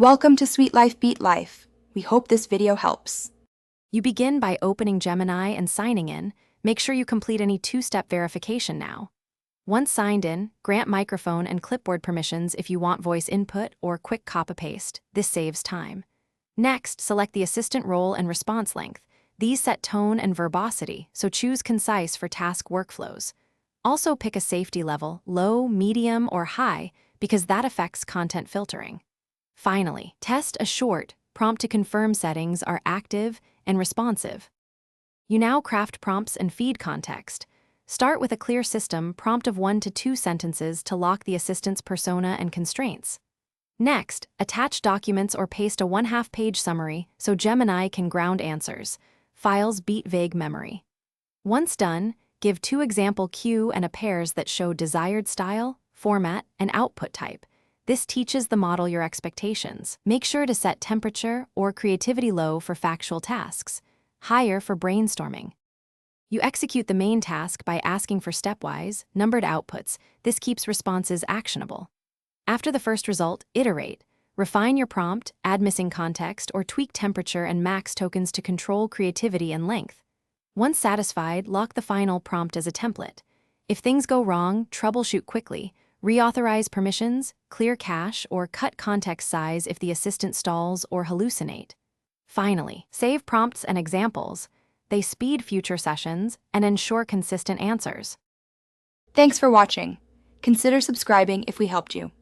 Welcome to Sweet Life Beat Life. We hope this video helps. You begin by opening Gemini and signing in. Make sure you complete any two-step verification now. Once signed in, grant microphone and clipboard permissions if you want voice input or quick copy-paste. This saves time. Next, select the assistant role and response length. These set tone and verbosity, so choose concise for task workflows. Also pick a safety level, low, medium, or high, because that affects content filtering. Finally, test a short prompt to confirm settings are active and responsive. You now craft prompts and feed context. Start with a clear system prompt of 1 to 2 sentences to lock the assistant's persona and constraints. Next, attach documents or paste a 1/2 page summary so Gemini can ground answers. Files beat vague memory. Once done, give 2 example cue and a pairs that show desired style, format, and output type. This teaches the model your expectations. Make sure to set temperature or creativity low for factual tasks, higher for brainstorming. You execute the main task by asking for stepwise, numbered outputs. This keeps responses actionable. After the first result, iterate. Refine your prompt, add missing context, or tweak temperature and max tokens to control creativity and length. Once satisfied, lock the final prompt as a template. If things go wrong, troubleshoot quickly. Reauthorize permissions, clear cache, or cut context size if the assistant stalls or hallucinate. Finally, save prompts and examples. They speed future sessions and ensure consistent answers. Thanks for watching. Consider subscribing if we helped you.